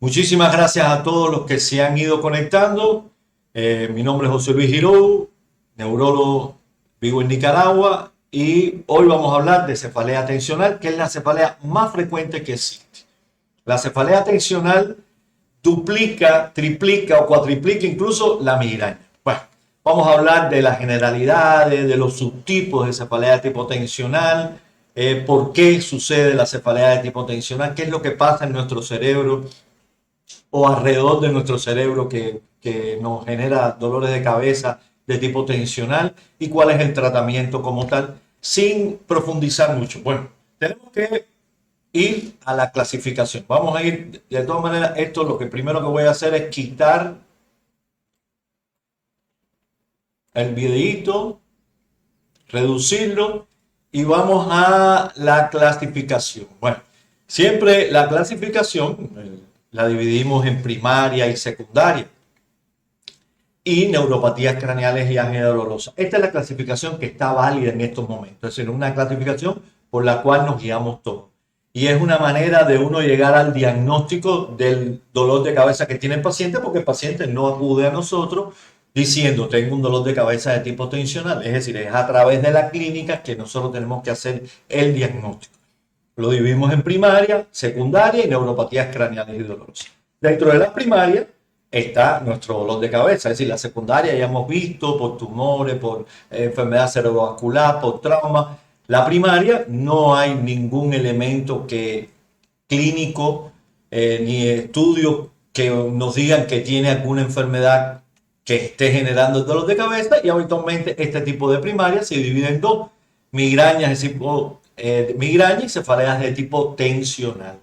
Muchísimas gracias a todos los que se han ido conectando. Mi nombre es José Luis Girou, neurólogo, vivo en Nicaragua y hoy vamos a hablar de cefalea tensional, que es la cefalea más frecuente que existe. La cefalea tensional duplica, triplica o cuatriplica incluso la migraña. Bueno, vamos a hablar de las generalidades, de los subtipos de cefalea de tipo tensional, por qué sucede la cefalea de tipo tensional, qué es lo que pasa en nuestro cerebro o alrededor de nuestro cerebro que nos genera dolores de cabeza de tipo tensional y cuál es el tratamiento como tal, sin profundizar mucho. Bueno, tenemos que ir a la clasificación. Vamos a ir, de todas maneras, esto lo que primero que voy a hacer es quitar el videíto, reducirlo y vamos a la clasificación. Bueno, siempre la clasificación la dividimos en primaria y secundaria y neuropatías craneales y angina dolorosa. Esta es la clasificación que está válida en estos momentos, es decir, una clasificación por la cual nos guiamos todos. Y es una manera de uno llegar al diagnóstico del dolor de cabeza que tiene el paciente, porque el paciente no acude a nosotros diciendo tengo un dolor de cabeza de tipo tensional. Es decir, es a través de la clínica que nosotros tenemos que hacer el diagnóstico. Lo dividimos en primaria, secundaria y neuropatías craneales y dolorosas. Dentro de la primaria está nuestro dolor de cabeza, es decir, la secundaria ya hemos visto por tumores, por enfermedad cerebrovascular, por trauma. La primaria no hay ningún elemento clínico ni estudios que nos digan que tiene alguna enfermedad que esté generando el dolor de cabeza, y habitualmente este tipo de primaria se divide en dos: migrañas de tipo migraña y cefaleas de tipo tensional.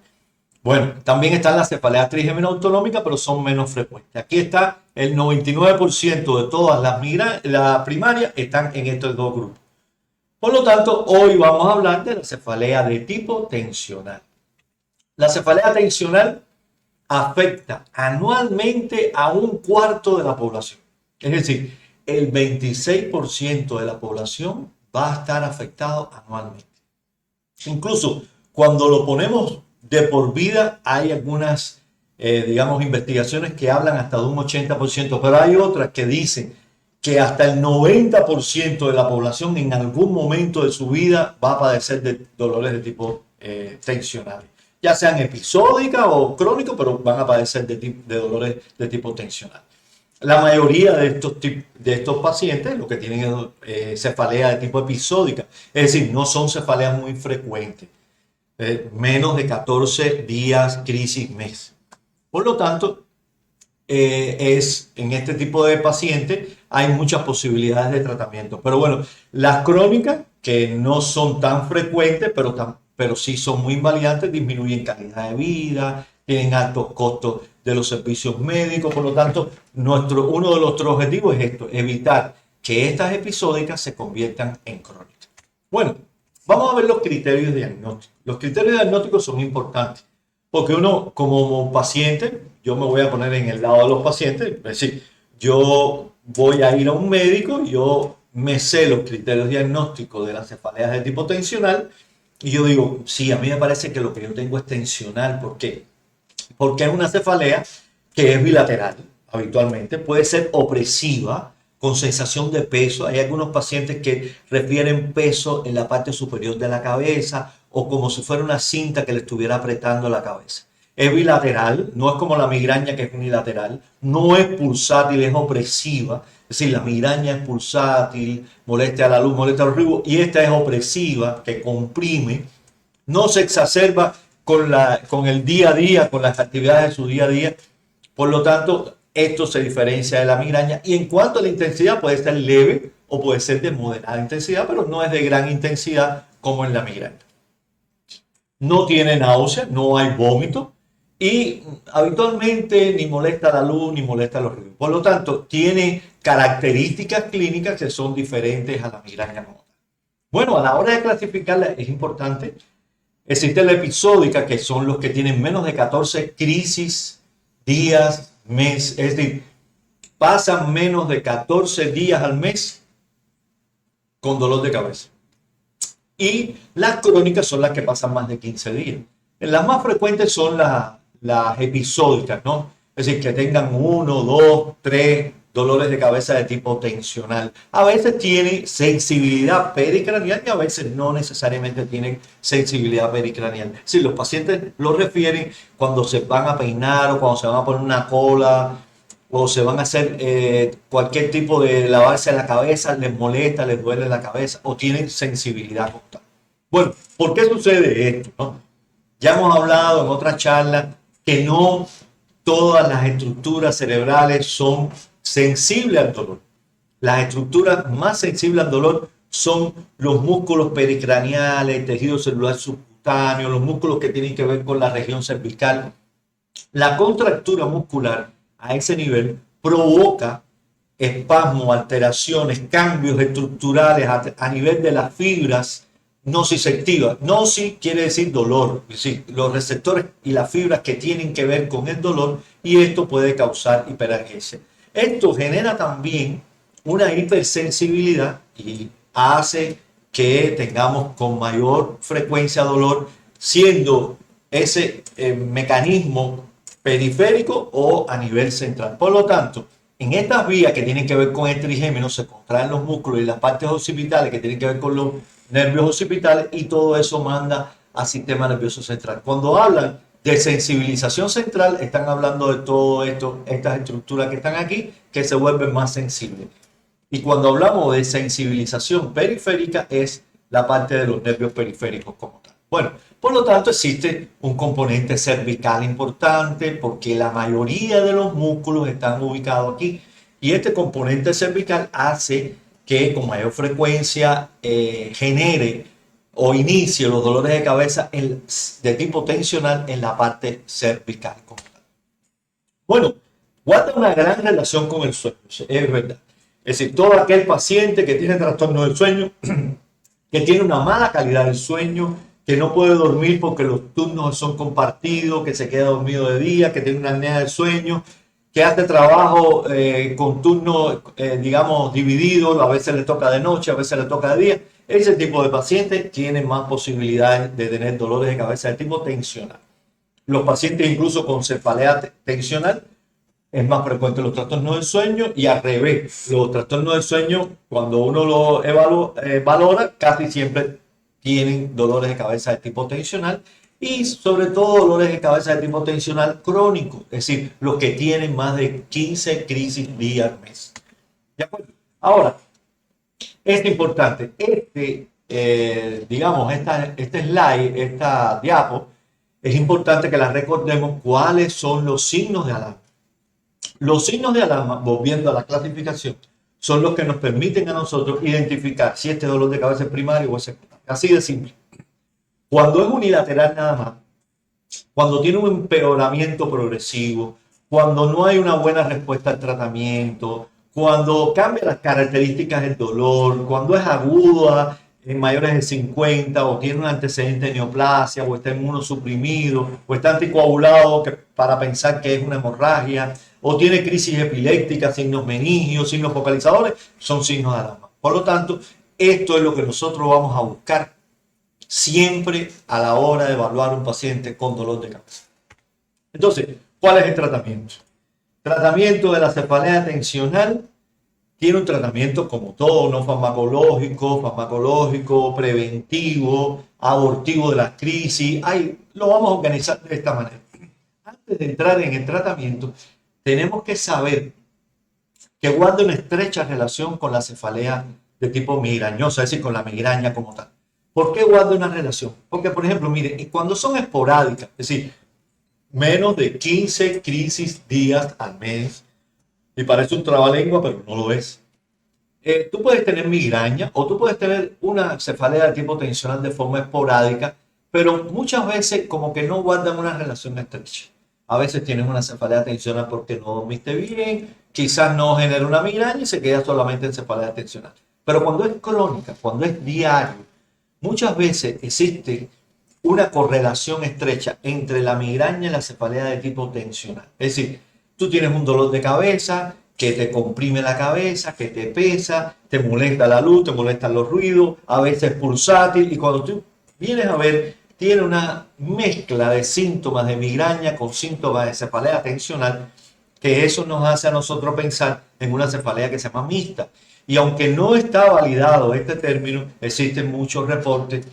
Bueno, también están las cefaleas trigémino autonómicas, pero son menos frecuentes. Aquí está el 99% de todas las primarias están en estos dos grupos. Por lo tanto, hoy vamos a hablar de la cefalea de tipo tensional. La cefalea tensional afecta anualmente a un cuarto de la población. Es decir, el 26% de la población va a estar afectado anualmente. Incluso cuando lo ponemos de por vida, hay algunas, digamos, investigaciones que hablan hasta de un 80%, pero hay otras que dicen que hasta el 90% de la población en algún momento de su vida va a padecer de dolores de tipo tensional, ya sean episódicas o crónicos, pero van a padecer de dolores de tipo tensional. La mayoría de estos pacientes lo que tienen es cefalea de tipo episódica, es decir, no son cefaleas muy frecuentes, menos de 14 días crisis mes. Por lo tanto, en este tipo de pacientes hay muchas posibilidades de tratamiento. Pero bueno, las crónicas, que no son tan frecuentes, pero sí son muy invalidantes, disminuyen calidad de vida, tienen altos costos de los servicios médicos. Por lo tanto, uno de nuestros objetivos es esto: evitar que estas episódicas se conviertan en crónicas. Bueno, vamos a ver los criterios diagnósticos. Los criterios diagnósticos son importantes porque uno, como paciente, yo me voy a poner en el lado de los pacientes, es decir, yo voy a ir a un médico, yo me sé los criterios diagnósticos de las cefaleas de tipo tensional y yo digo, sí, a mí me parece que lo que yo tengo es tensional. ¿Por qué? Porque es una cefalea que es bilateral, habitualmente, puede ser opresiva, con sensación de peso. Hay algunos pacientes que refieren peso en la parte superior de la cabeza o como si fuera una cinta que le estuviera apretando la cabeza. Es bilateral, no es como la migraña, que es unilateral, no es pulsátil, es opresiva. Es decir, la migraña es pulsátil, molesta a la luz, molesta a los ruidos, y esta es opresiva, que comprime, no se exacerba con el día a día, con las actividades de su día a día. Por lo tanto, esto se diferencia de la migraña. Y en cuanto a la intensidad, puede ser leve o puede ser de moderada intensidad, pero no es de gran intensidad como en la migraña. No tiene náusea, no hay vómito y habitualmente ni molesta la luz ni molesta los ruidos. Por lo tanto, tiene características clínicas que son diferentes a la migraña como tal. Bueno, a la hora de clasificarla es importante. Existe la episódica, que son los que tienen menos de 14 crisis días, mes, es decir, pasan menos de 14 días al mes con dolor de cabeza. Y las crónicas son las que pasan más de 15 días. Las más frecuentes son las episódicas, ¿no? Es decir, que tengan 1, 2, 3 dolores de cabeza de tipo tensional. A veces tienen sensibilidad pericranial y a veces no necesariamente tienen sensibilidad pericranial. Si los pacientes lo refieren cuando se van a peinar o cuando se van a poner una cola o se van a hacer cualquier tipo de lavarse la cabeza, les molesta, les duele la cabeza o tienen sensibilidad constante. Bueno, ¿por qué sucede esto, no? Ya hemos hablado en otras charlas que no todas las estructuras cerebrales son sensibles al dolor. Las estructuras más sensibles al dolor son los músculos pericraneales, el tejido celular subcutáneo, los músculos que tienen que ver con la región cervical. La contractura muscular a ese nivel provoca espasmos, alteraciones, cambios estructurales a nivel de las fibras nociceptivas. Noci quiere decir dolor, es decir, los receptores y las fibras que tienen que ver con el dolor, y esto puede causar hiperalgesia. Esto genera también una hipersensibilidad y hace que tengamos con mayor frecuencia dolor, siendo ese mecanismo periférico o a nivel central. Por lo tanto, en estas vías que tienen que ver con el trigémino se contraen los músculos y las partes occipitales que tienen que ver con los nervios occipitales, y todo eso manda al sistema nervioso central. Cuando hablan de sensibilización central, están hablando de todo esto, estas estructuras que están aquí, que se vuelven más sensibles. Y cuando hablamos de sensibilización periférica, es la parte de los nervios periféricos como tal. Bueno, por lo tanto existe un componente cervical importante porque la mayoría de los músculos están ubicados aquí, y este componente cervical hace que con mayor frecuencia genere o inicie los dolores de cabeza de tipo tensional en la parte cervical como tal. Bueno, guarda una gran relación con el sueño, es verdad. Es decir, todo aquel paciente que tiene trastorno del sueño, que tiene una mala calidad del sueño, que no puede dormir porque los turnos son compartidos, que se queda dormido de día, que tiene una apnea del sueño, que hace trabajo con turnos, digamos, divididos, a veces le toca de noche, a veces le toca de día. Ese tipo de pacientes tienen más posibilidades de tener dolores de cabeza de tipo tensional. Los pacientes incluso con cefalea tensional es más frecuente los trastornos del sueño, y al revés, los trastornos del sueño, cuando uno lo valora, casi siempre tienen dolores de cabeza de tipo tensional, y sobre todo dolores de cabeza de tipo tensional crónico, es decir, los que tienen más de 15 crisis día al mes. ¿De acuerdo? Ahora, es importante, digamos, este slide, esta diapo, es importante que la recordemos cuáles son los signos de alarma. Los signos de alarma, volviendo a la clasificación, son los que nos permiten a nosotros identificar si este dolor de cabeza es primario o es secundario. Así de simple. Cuando es unilateral nada más, cuando tiene un empeoramiento progresivo, cuando no hay una buena respuesta al tratamiento, cuando cambia las características del dolor, cuando es aguda en mayores de 50 o tiene un antecedente de neoplasia o está inmunosuprimido o está anticoagulado para pensar que es una hemorragia o tiene crisis epiléptica, signos meningios, signos focalizadores, son signos de alarma. Por lo tanto, esto es lo que nosotros vamos a buscar siempre a la hora de evaluar a un paciente con dolor de cabeza. Entonces, ¿cuál es el tratamiento? Tratamiento de la cefalea tensional tiene un tratamiento como todo, no farmacológico, preventivo, abortivo de las crisis. Lo vamos a organizar de esta manera. Antes de entrar en el tratamiento, tenemos que saber que guarda una estrecha relación con la cefalea de tipo migrañosa, es decir, con la migraña como tal. ¿Por qué guarda una relación? Porque, por ejemplo, mire, cuando son esporádicas, es decir, menos de 15 crisis días al mes, y parece un trabalengua, pero no lo es. Tú puedes tener migraña o tú puedes tener una cefalea de tipo tensional de forma esporádica, pero muchas veces como que no guardan una relación estrecha. A veces tienes una cefalea tensional porque no dormiste bien, quizás no genera una migraña y se queda solamente en cefalea tensional. Pero cuando es crónica, cuando es diario, muchas veces existe una correlación estrecha entre la migraña y la cefalea de tipo tensional. Es decir, tú tienes un dolor de cabeza que te comprime la cabeza, que te pesa, te molesta la luz, te molestan los ruidos, a veces pulsátil, y cuando tú vienes a ver tiene una mezcla de síntomas de migraña con síntomas de cefalea tensional, que eso nos hace a nosotros pensar en una cefalea que se llama mixta. Y aunque no está validado este término, existen muchos reportes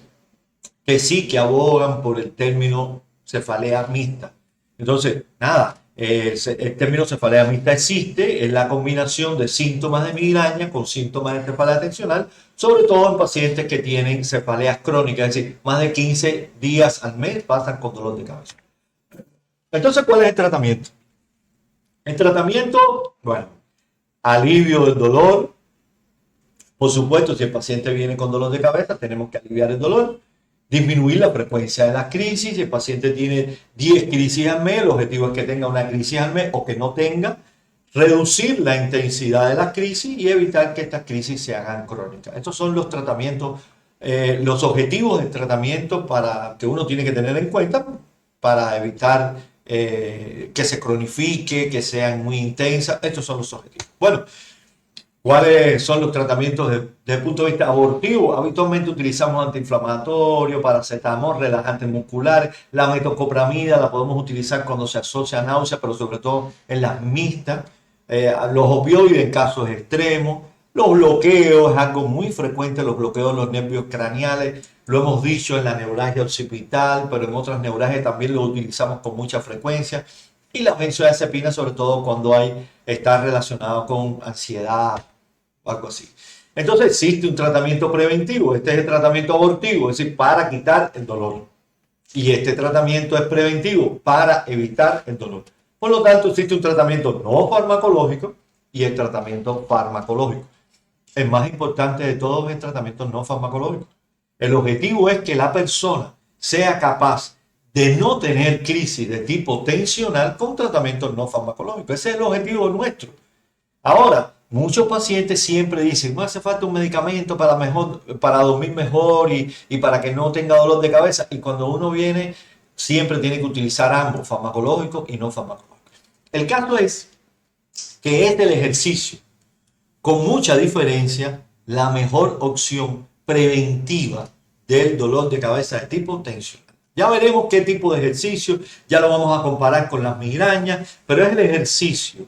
que sí que abogan por el término cefalea mixta. Entonces, nada, el término cefalea mixta existe, es la combinación de síntomas de migraña con síntomas de cefalea tensional, sobre todo en pacientes que tienen cefaleas crónicas, es decir, más de 15 días al mes pasan con dolor de cabeza. Entonces, ¿cuál es el tratamiento? El tratamiento, bueno, alivio del dolor. Por supuesto, si el paciente viene con dolor de cabeza, tenemos que aliviar el dolor, disminuir la frecuencia de las crisis. Si el paciente tiene 10 crisis al mes, el objetivo es que tenga una crisis al mes o que no tenga, reducir la intensidad de las crisis y evitar que estas crisis se hagan crónicas. Estos son los tratamientos, los objetivos de tratamiento que uno tiene que tener en cuenta para evitar que se cronifique, que sean muy intensas. Estos son los objetivos. Bueno, ¿cuáles son los tratamientos desde el punto de vista abortivo? Habitualmente utilizamos antiinflamatorios, paracetamol, relajantes musculares. La metoclopramida la podemos utilizar cuando se asocia a náusea, pero sobre todo en las mixtas. Los opioides en casos extremos. Los bloqueos, es algo muy frecuente, los bloqueos de los nervios craneales. Lo hemos dicho en la neuralgia occipital, pero en otras neuralgias también lo utilizamos con mucha frecuencia. Y la benzodiazepina, sobre todo cuando está relacionado con ansiedad o algo así. Entonces existe un tratamiento preventivo, este es el tratamiento abortivo, es decir, para quitar el dolor. Y este tratamiento es preventivo para evitar el dolor. Por lo tanto, existe un tratamiento no farmacológico y el tratamiento farmacológico. El más importante de todos es el tratamiento no farmacológico. El objetivo es que la persona sea capaz de no tener crisis de tipo tensional con tratamientos no farmacológicos. Ese es el objetivo nuestro. Ahora, muchos pacientes siempre dicen, no hace falta un medicamento para dormir mejor y para que no tenga dolor de cabeza. Y cuando uno viene, siempre tiene que utilizar ambos, farmacológicos y no farmacológicos. El caso es que es del ejercicio, con mucha diferencia, la mejor opción preventiva del dolor de cabeza de tipo tensional. Ya veremos qué tipo de ejercicio, ya lo vamos a comparar con las migrañas, pero es el ejercicio,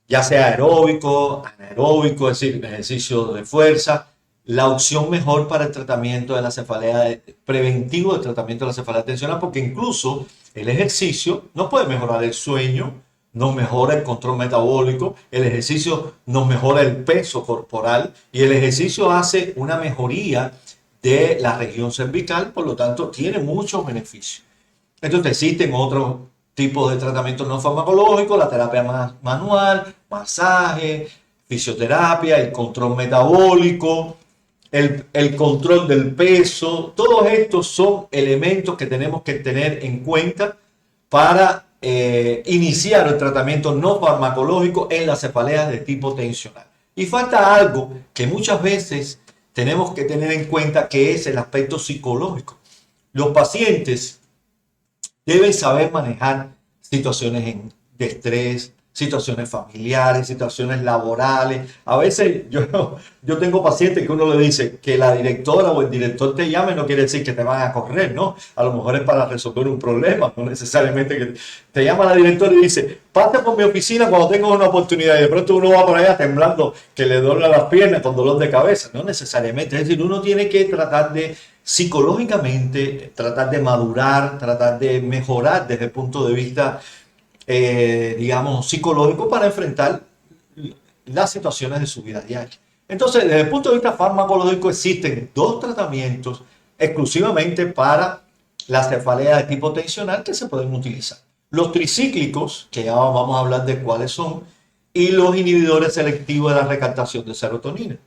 ya sea aeróbico, anaeróbico, es decir, ejercicio de fuerza, la opción mejor para el tratamiento de la cefalea, preventivo del tratamiento de la cefalea tensional, porque incluso el ejercicio no puede mejorar el sueño, nos mejora el control metabólico, el ejercicio nos mejora el peso corporal y el ejercicio hace una mejoría de la región cervical, por lo tanto tiene muchos beneficios. Entonces existen otros tipos de tratamientos no farmacológicos, la terapia manual, masaje, fisioterapia, el control metabólico, el control del peso. Todos estos son elementos que tenemos que tener en cuenta para iniciar el tratamiento no farmacológico en las cefaleas de tipo tensional. Y falta algo que muchas veces tenemos que tener en cuenta, que es el aspecto psicológico. Los pacientes deben saber manejar situaciones de estrés, situaciones familiares, situaciones laborales. A veces yo tengo pacientes que uno le dice que la directora o el director te llame, no quiere decir que te van a correr, ¿no? A lo mejor es para resolver un problema, no necesariamente que te llama la directora y dice, pase por mi oficina cuando tengas una oportunidad, y de pronto uno va por allá temblando, que le dobla las piernas con dolor de cabeza. No necesariamente, es decir, uno tiene que tratar de psicológicamente, tratar de madurar, tratar de mejorar desde el punto de vista digamos, psicológico para enfrentar las situaciones de su vida diaria. Entonces, desde el punto de vista farmacológico, existen dos tratamientos exclusivamente para la cefalea de tipo tensional que se pueden utilizar. Los tricíclicos, que ya vamos a hablar de cuáles son, y los inhibidores selectivos de la recaptación de serotonina.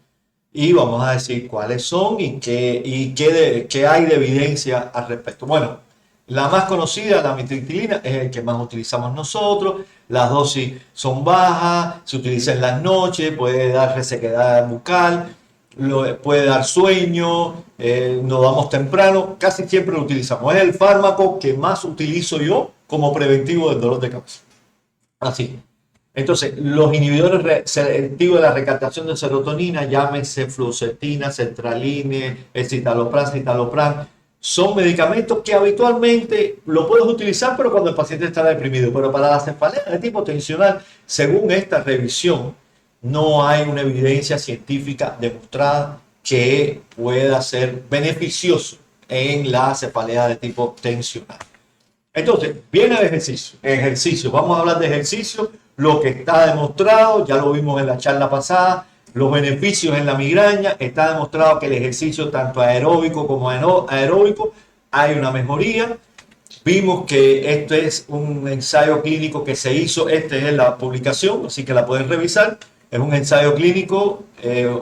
Y vamos a decir cuáles son y qué hay de evidencia al respecto. Bueno, la más conocida, la amitriptilina, es el que más utilizamos nosotros. Las dosis son bajas, se utiliza en las noches, puede dar resequedad bucal, puede dar sueño, nos damos temprano, casi siempre lo utilizamos. Es el fármaco que más utilizo yo como preventivo del dolor de cabeza. Así. Entonces, los inhibidores selectivos de la recaptación de serotonina, llámese fluoxetina, sertraline, escitalopram, son medicamentos que habitualmente lo puedes utilizar, pero cuando el paciente está deprimido. Pero para la cefalea de tipo tensional, según esta revisión, no hay una evidencia científica demostrada que pueda ser beneficioso en la cefalea de tipo tensional. Entonces, viene el ejercicio. Ejercicio. Vamos a hablar de ejercicio. Lo que está demostrado, ya lo vimos en la charla pasada, los beneficios en la migraña. Está demostrado que el ejercicio, tanto aeróbico como aeróbico, hay una mejoría. Vimos que este es un ensayo clínico que se hizo. Esta es la publicación, así que la pueden revisar. Es un ensayo clínico,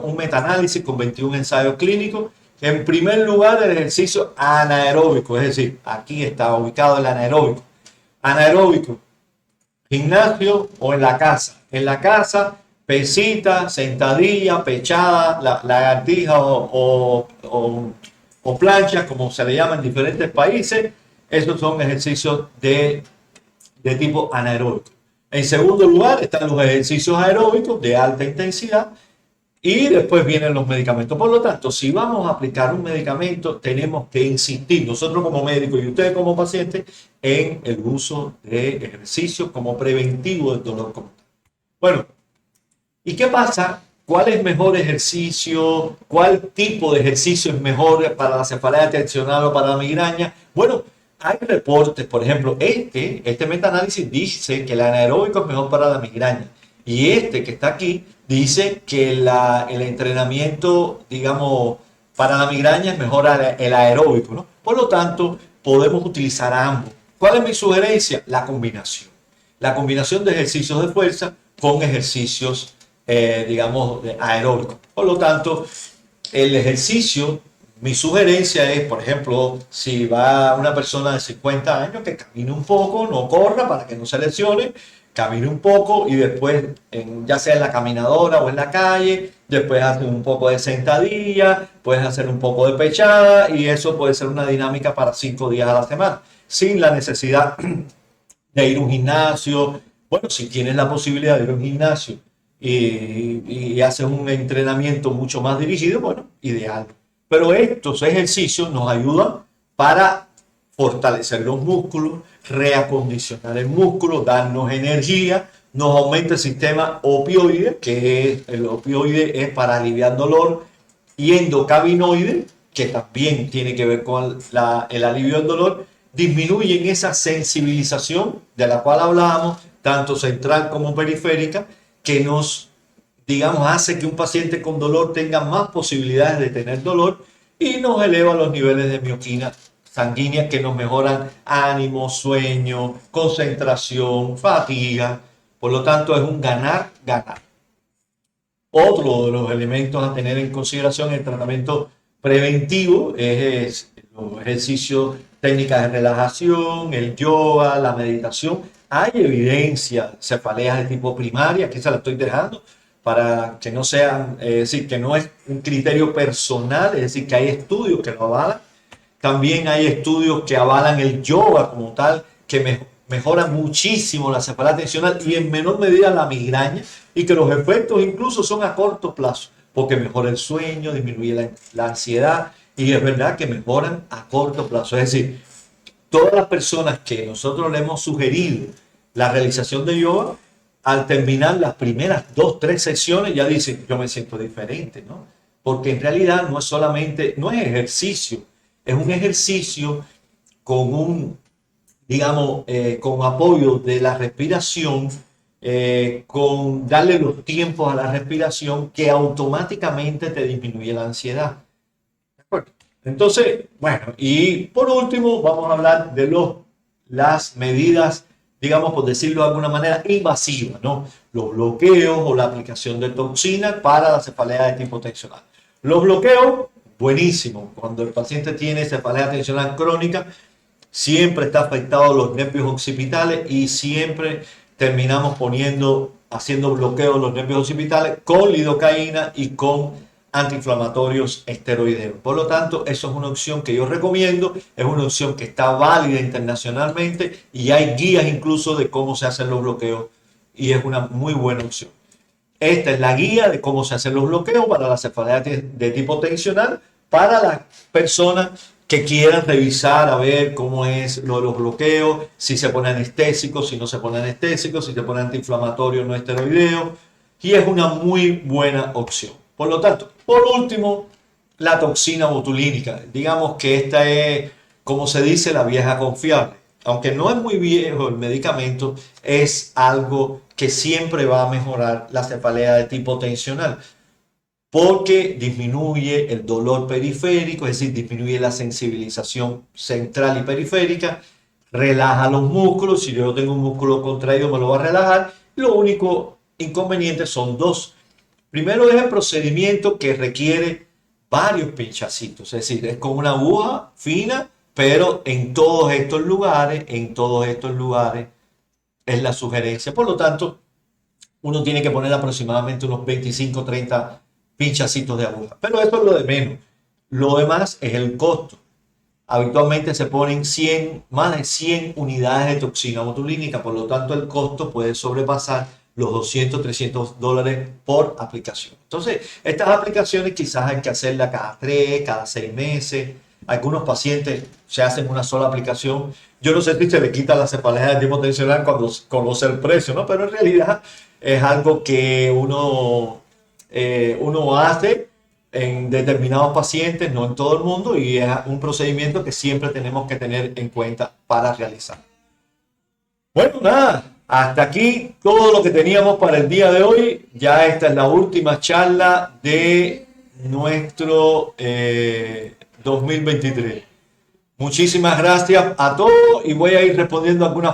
un metaanálisis con 21 ensayos clínicos. En primer lugar, el ejercicio anaeróbico, es decir, aquí está ubicado el anaeróbico. Anaeróbico, gimnasio o en la casa. En la casa, pesita, sentadilla, pechada, lagartija o plancha, como se le llama en diferentes países. Esos son ejercicios de tipo anaeróbico. En segundo lugar están los ejercicios aeróbicos de alta intensidad. Y después vienen los medicamentos. Por lo tanto, si vamos a aplicar un medicamento, tenemos que insistir, nosotros como médicos y ustedes como pacientes, en el uso de ejercicios como preventivo del dolor común. Bueno, ¿y qué pasa? ¿Cuál es mejor ejercicio? ¿Cuál tipo de ejercicio es mejor para la cefalea tensional o para la migraña? Bueno, hay reportes, por ejemplo, este metaanálisis dice que el anaeróbico es mejor para la migraña. Y este que está aquí dice que el entrenamiento, digamos, para la migraña es mejor el aeróbico, ¿no? Por lo tanto, podemos utilizar ambos. ¿Cuál es mi sugerencia? La combinación. La combinación de ejercicios de fuerza con ejercicios, digamos, aeróbicos. Por lo tanto, el ejercicio, mi sugerencia es, por ejemplo, si va una persona de 50 años, que camine un poco, no corra para que no se lesione, camine un poco y después, ya sea en la caminadora o en la calle, después hace un poco de sentadilla, puedes hacer un poco de pechada y eso puede ser una dinámica para 5 días a la semana, sin la necesidad de ir a un gimnasio. Bueno, si tienes la posibilidad de ir a un gimnasio y haces un entrenamiento mucho más dirigido, bueno, ideal. Pero estos ejercicios nos ayudan para fortalecer los músculos, reacondicionar el músculo, darnos energía, nos aumenta el sistema opioide, que el opioide es para aliviar dolor, y endocannabinoide, que también tiene que ver con el alivio del dolor, disminuyen esa sensibilización de la cual hablábamos, tanto central como periférica, que nos, digamos, hace que un paciente con dolor tenga más posibilidades de tener dolor y nos eleva los niveles de mioquina sanguínea que nos mejoran ánimo, sueño, concentración, fatiga. Por lo tanto, es un ganar-ganar. Otro de los elementos a tener en consideración en el tratamiento preventivo es los ejercicios, técnicas de relajación, el yoga, la meditación. Hay evidencia de cefaleas de tipo primaria, que se la estoy dejando, para que no sean, es decir, que no es un criterio personal, es decir, que hay estudios que lo avalan. También hay estudios que avalan el yoga como tal, que mejora muchísimo la cefalea tensional y en menor medida la migraña, y que los efectos incluso son a corto plazo, porque mejora el sueño, disminuye la ansiedad, y es verdad que mejoran a corto plazo. Es decir, todas las personas que nosotros le hemos sugerido la realización de yoga, al terminar las primeras 2, 3 sesiones ya dicen, yo me siento diferente, ¿no? Porque en realidad no es solamente, no es ejercicio, es un ejercicio con un, digamos, con apoyo de la respiración, con darle los tiempos a la respiración que automáticamente te disminuye la ansiedad. ¿De acuerdo? Entonces, bueno, y por último vamos a hablar de las medidas, digamos, por decirlo de alguna manera, invasivas, ¿no? Los bloqueos o la aplicación de toxinas para la cefalea de tipo tensional. Los bloqueos, buenísimo. Cuando el paciente tiene cefalea tensional crónica, siempre está afectado los nervios occipitales y siempre terminamos haciendo bloqueos de los nervios occipitales con lidocaína y con antiinflamatorios esteroideos. Por lo tanto, eso es una opción que yo recomiendo, es una opción que está válida internacionalmente y hay guías incluso de cómo se hacen los bloqueos y es una muy buena opción. Esta es la guía de cómo se hacen los bloqueos para la cefalea de tipo tensional para las personas que quieran revisar a ver cómo es lo de los bloqueos, si se pone anestésico, si no se pone anestésico, si se pone antiinflamatorio no esteroideo, y es una muy buena opción. Por lo tanto, por último, la toxina botulínica. Digamos que esta es, como se dice, la vieja confiable. Aunque no es muy viejo el medicamento, es algo que siempre va a mejorar la cefalea de tipo tensional porque disminuye el dolor periférico, es decir, disminuye la sensibilización central y periférica, relaja los músculos, si yo tengo un músculo contraído me lo va a relajar, lo único inconveniente son dos. Primero es el procedimiento que requiere varios pinchacitos, es decir, es con una aguja fina, pero en todos estos lugares es la sugerencia. Por lo tanto, uno tiene que poner aproximadamente unos 25 30 pinchacitos de aguja. Pero eso es lo de menos. Lo demás es el costo. Habitualmente se ponen más de 100 unidades de toxina botulínica, por lo tanto el costo puede sobrepasar los 200, $300 por aplicación. Entonces, estas aplicaciones quizás hay que hacerlas cada 3, cada 6 meses. Algunos pacientes se hacen una sola aplicación. Yo no sé si se le quita la cefalea del tipo tensional cuando conoce el precio, ¿no? Pero en realidad es algo que uno hace en determinados pacientes, no en todo el mundo, y es un procedimiento que siempre tenemos que tener en cuenta para realizar. Bueno, nada, hasta aquí todo lo que teníamos para el día de hoy. Ya esta es la última charla de nuestro 2023. Muchísimas gracias a todos y voy a ir respondiendo algunas